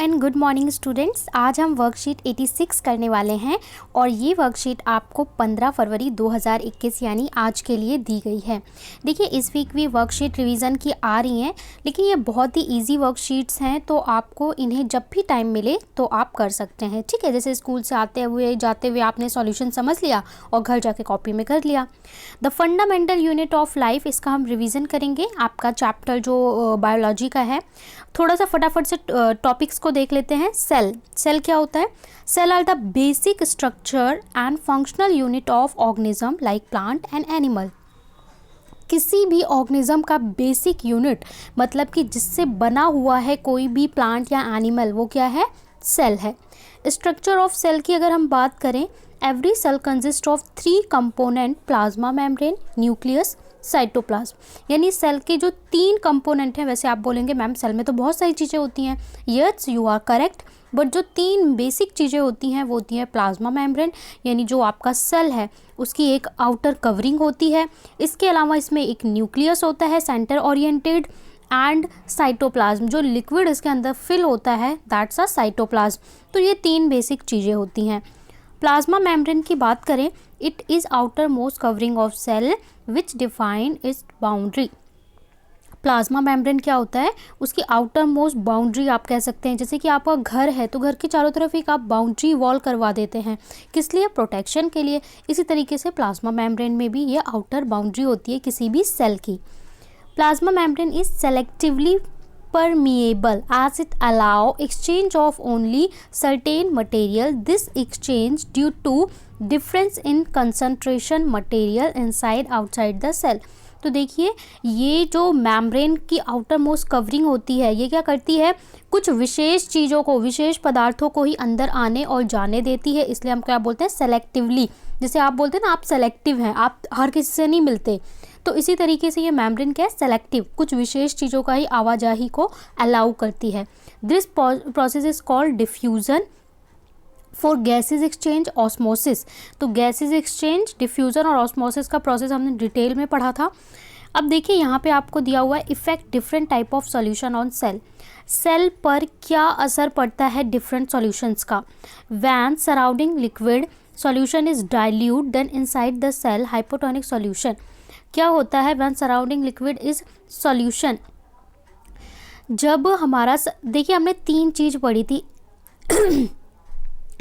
And good morning students. आज हम worksheet 86 करने वाले हैं और ये वर्कशीट आपको 15 फरवरी 2021 यानी आज के लिए दी गई है। देखिए इस वीक भी वर्कशीट रिवीजन की आ रही हैं, लेकिन ये बहुत ही इजी वर्कशीट्स हैं, तो आपको इन्हें जब भी टाइम मिले तो आप कर सकते हैं। ठीक है, जैसे स्कूल से आते हुए जाते हुए आपने सॉल्यूशन समझ लिया और घर जाके कॉपी में कर लिया। The fundamental unit of life, इसका हम रिवीजन करेंगे। आपका चैप्टर जो बायोलॉजी का है, थोड़ा सा फटाफट से टॉपिक्स को देख लेते हैं। सेल क्या होता है? Cell are the basic structure and functional unit of organism like plant and animal. किसी भी ऑर्गेनिज्म का बेसिक यूनिट मतलब कि जिससे बना हुआ है कोई भी प्लांट या एनिमल, वो क्या है? सेल है। स्ट्रक्चर ऑफ सेल की अगर हम बात करें, every cell consist of 3 component, plasma membrane, nucleus, cytoplasm. यानी सेल के जो 3 कंपोनेंट हैं, वैसे आप बोलेंगे मैम सेल में तो बहुत सारी चीज़ें होती हैं। Yes, you are correct, but जो 3 बेसिक चीज़ें होती हैं वो होती हैं प्लाज्मा मेम्ब्रेन, यानी जो आपका सेल है उसकी एक आउटर कवरिंग होती है। इसके अलावा इसमें एक न्यूक्लियस होता है सेंटर ओरिएंटेड, एंड साइटोप्लाज्म जो लिक्विड इसके अंदर फिल होता है, दैट्स अ साइटोप्लाज्म। तो ये 3 बेसिक चीज़ें होती हैं। प्लाज्मा मेम्ब्रेन की बात करें, it is outer most covering of cell which define its boundary. Plasma membrane क्या होता है? उसकी आउटर मोस्ट बाउंड्री आप कह सकते हैं। जैसे कि आपका घर है तो घर के चारों तरफ एक आप बाउंड्री वॉल करवा देते हैं, किस लिए? प्रोटेक्शन के लिए। इसी तरीके से प्लाज्मा मेम्ब्रेन में भी ये आउटर बाउंड्री होती है किसी भी सेल की। Plasma membrane is selectively permeable as it allow exchange of only certain material. This exchange due to difference in concentration material inside outside the cell. तो देखिए ये जो मेम्ब्रेन की आउटर मोस्ट कवरिंग होती है, ये क्या करती है? कुछ विशेष चीज़ों को, विशेष पदार्थों को ही अंदर आने और जाने देती है। इसलिए हम क्या बोलते हैं? सेलेक्टिवली। जैसे आप बोलते हैं ना आप सेलेक्टिव हैं, आप हर किसी से नहीं मिलते, तो इसी तरीके से ये मेम्ब्रेन क्या है? सेलेक्टिव, कुछ विशेष चीज़ों का ही आवाजाही को अलाउ करती है। This process is called diffusion. For gases exchange, osmosis. तो गैसेज एक्सचेंज, डिफ्यूज़न और ऑस्मोसिस का प्रोसेस हमने डिटेल में पढ़ा था। अब देखिए यहाँ पे आपको दिया हुआ है effect different type of solution on cell. Cell पर क्या असर पड़ता है डिफरेंट सॉल्यूशंस का? When surrounding liquid solution is dilute than inside the cell hypotonic solution. क्या होता है when surrounding liquid is solution? जब हमारा देखिए हमने 3 चीज़ पढ़ी थी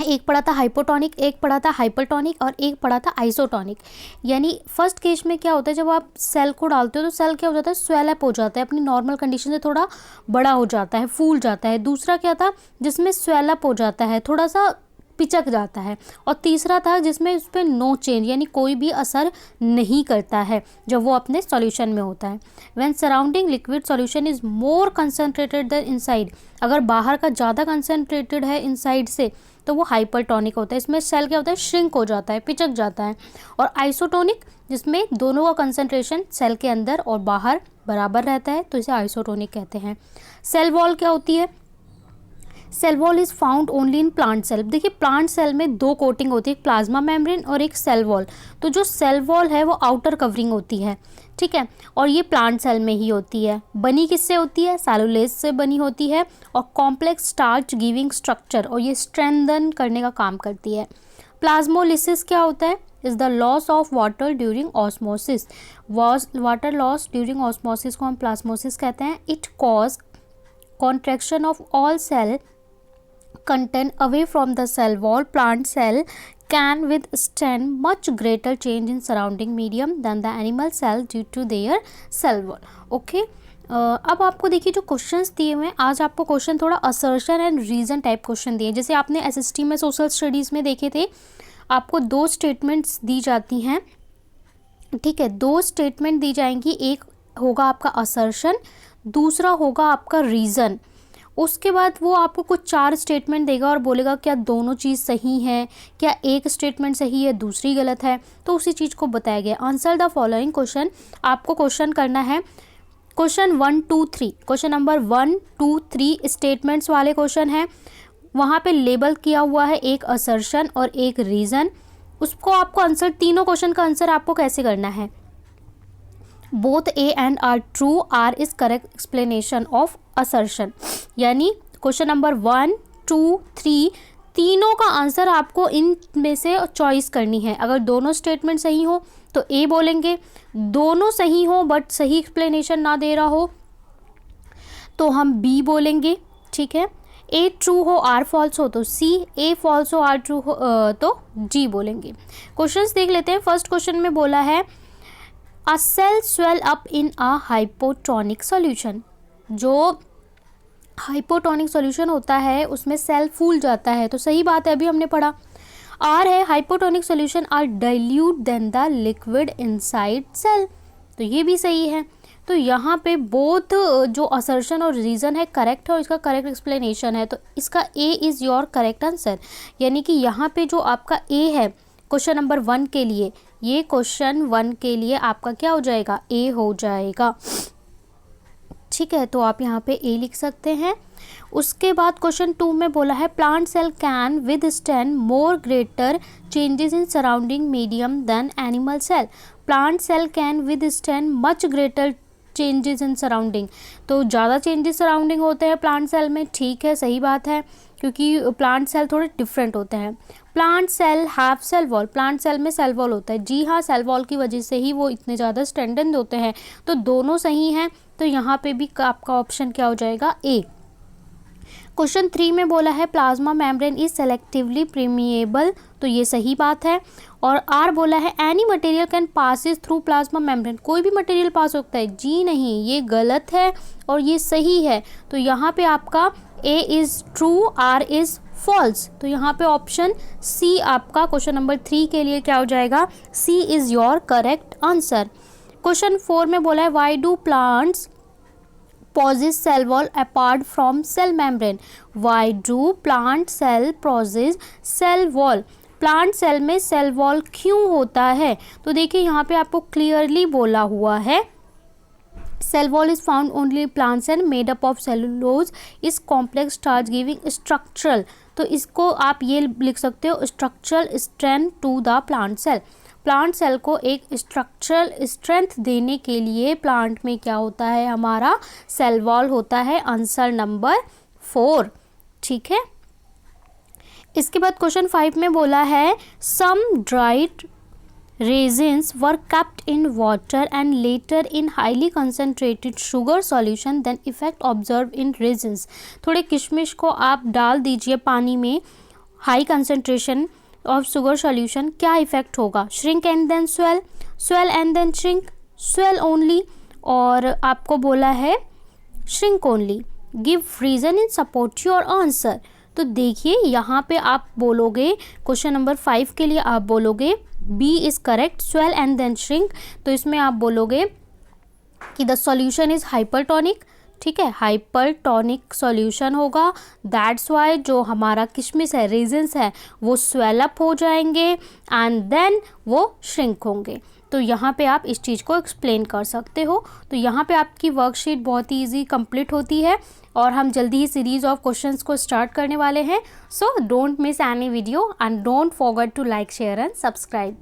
एक पढ़ा था हाइपोटोनिक, एक पढ़ा था हाइपरटोनिक और एक पढ़ा था आइसोटोनिक। यानी फर्स्ट केस में क्या होता है, जब आप सेल को डालते हो तो सेल क्या हो जाता है? स्वेल अप हो जाता है, अपनी नॉर्मल कंडीशन से थोड़ा बड़ा हो जाता है, फूल जाता है। दूसरा क्या था? जिसमें स्वेल अप हो जाता है, थोड़ा सा पिचक जाता है। और तीसरा था जिसमें उस पर नो चेंज, यानी कोई भी असर नहीं करता है जब वो अपने सॉल्यूशन में होता है। When surrounding liquid solution is more concentrated than inside, अगर बाहर का ज़्यादा कंसनट्रेटेड है इनसाइड से तो वो हाइपरटोनिक होता है। इसमें सेल क्या होता है? श्रिंक हो जाता है, पिचक जाता है। और आइसोटोनिक, जिसमें दोनों का कंसनट्रेशन सेल के अंदर और बाहर बराबर रहता है, तो इसे आइसोटोनिक कहते हैं। सेल वॉल क्या होती है? Cell wall is found only in plant cell. देखिए प्लांट सेल में 2 कोटिंग होती है, एक प्लाज्मा मेम्ब्रेन और एक सेल वॉल। तो जो सेल वॉल है वो आउटर कवरिंग होती है, ठीक है, और ये प्लांट सेल में ही होती है। बनी किससे होती है? सेलुलोज से बनी होती है और कॉम्प्लेक्स स्टार्च गिविंग स्ट्रक्चर, और ये स्ट्रेंथन करने का काम करती है। प्लाज्मोलिसिस क्या होता है? Is the loss of water during osmosis. Water loss during osmosis को हम प्लाज्मोसिस कहते हैं। It cause contraction of all cell content away from the cell wall. Plant cell can withstand much greater change in surrounding medium than the animal cell due to their cell wall. Okay, अब आपको देखिए जो questions दिए हुए हैं, आज आपको question थोड़ा assertion and reason type question दिए। जैसे आपने एसएसटी में सोशल स्टडीज़ में देखे थे, आपको 2 स्टेटमेंट्स दी जाती हैं, ठीक है, 2 स्टेटमेंट दी जाएंगी। एक होगा आपका असर्शन, दूसरा होगा आपका रीज़न। उसके बाद वो आपको कुछ 4 स्टेटमेंट देगा और बोलेगा क्या दोनों चीज़ सही है, क्या एक स्टेटमेंट सही है दूसरी गलत है, तो उसी चीज़ को बताया गया। आंसर द फॉलोइंग क्वेश्चन, आपको क्वेश्चन करना है। क्वेश्चन 1, 2, 3, क्वेश्चन नंबर 1, 2, 3 स्टेटमेंट्स वाले क्वेश्चन हैं। वहाँ पे लेबल किया हुआ है एक असर्शन और एक रीज़न। उसको आपको आंसर, तीनों क्वेश्चन का आंसर आपको कैसे करना है? Both A and R true, R is correct explanation of assertion. यानी क्वेश्चन नंबर 1, 2, 3 तीनों का आंसर आपको इन में से चॉइस करनी है। अगर दोनों स्टेटमेंट सही हो तो ए बोलेंगे, दोनों सही हो बट सही एक्सप्लेनेशन ना दे रहा हो तो हम बी बोलेंगे, ठीक है। ए ट्रू हो आर फॉल्स हो तो सी, ए फॉल्स हो आर ट्रू हो तो जी बोलेंगे। क्वेश्चंस देख लेते हैं। फर्स्ट क्वेश्चन में बोला है a cell swell up in a hypotonic solution. जो हाइपोटोनिक सॉल्यूशन होता है उसमें सेल फूल जाता है, तो सही बात है, अभी हमने पढ़ा। आर है hypotonic solution are dilute than the liquid inside cell, तो ये भी सही है। तो यहाँ पे बोथ जो असर्शन और रीज़न है करेक्ट है और इसका करेक्ट एक्सप्लेनेशन है, तो इसका A is your correct answer. यानी कि यहाँ पे जो आपका ए है क्वेश्चन नंबर 1 के लिए, ये क्वेश्चन 1 के लिए आपका क्या हो जाएगा, ए हो जाएगा, ठीक है। तो आप यहाँ पे ए लिख सकते हैं। उसके बाद क्वेश्चन 2 में बोला है plant cell can withstand more greater changes in surrounding medium than animal cell. Plant cell can withstand much greater changes in surrounding, तो ज़्यादा चेंजेस सराउंडिंग होते हैं प्लांट सेल में, ठीक है, सही बात है, क्योंकि प्लांट सेल थोड़े डिफरेंट होते हैं। Plant cell have cell wall, plant cell में सेल वॉल होता है, जी हाँ, सेल वॉल की वजह से ही वो इतने ज़्यादा स्ट्रेंथेंड होते हैं, तो दोनों सही हैं। तो यहाँ पे भी आपका ऑप्शन क्या हो जाएगा, ए। क्वेश्चन 3 में बोला है plasma membrane is selectively permeable, तो ये सही बात है। और आर बोला है any material can passes through plasma membrane, कोई भी मटेरियल पास हो सकता है, जी नहीं, ये गलत है और ये सही है। तो यहाँ पे आपका A is true, R is false, तो यहाँ पे ऑप्शन सी आपका क्वेश्चन नंबर 3 के लिए क्या हो जाएगा, C is your correct answer. Question 4 में बोला है why do plants possess cell wall apart from cell membrane, why do plant cell possess cell wall, plant cell में सेल वॉल क्यों होता है, तो देखिए यहाँ पे आपको क्लियरली बोला हुआ है cell wall is found only plant cell made up of cellulose is complex starch giving structural, तो इसको आप ये लिख सकते हो structural strength to the plant cell. Plant cell को एक स्ट्रक्चरल स्ट्रेंथ देने के लिए प्लांट में क्या होता है, हमारा सेल वॉल होता है, आंसर नंबर 4, ठीक है। इसके बाद क्वेश्चन 5 में बोला है सम dried raisins were kept in water and later in highly concentrated sugar solution then effect observed in raisins, थोड़े किशमिश को आप डाल दीजिए पानी में high concentration of sugar solution, क्या इफेक्ट होगा, shrink and then swell, swell and then shrink, swell only, और आपको बोला है shrink only. Give reason in support your answer, तो देखिए यहाँ पे आप बोलोगे क्वेश्चन नंबर 5 के लिए आप बोलोगे B is correct, swell and then shrink, तो इसमें आप बोलोगे कि द सॉल्यूशन इज़ हाइपरटोनिक, ठीक है, हाइपरटोनिक सॉल्यूशन होगा, दैट्स वाई जो हमारा किशमिश है, रेजिन्स है, वो स्वेल अप हो जाएंगे एंड देन वो श्रिंक होंगे। तो यहाँ पे आप इस चीज़ को एक्सप्लेन कर सकते हो। तो यहाँ पे आपकी वर्कशीट बहुत ही ईजी कंप्लीट होती है और हम जल्दी ही सीरीज़ ऑफ क्वेश्चंस को स्टार्ट करने वाले हैं। So don't miss any video and don't forget to like, share and subscribe.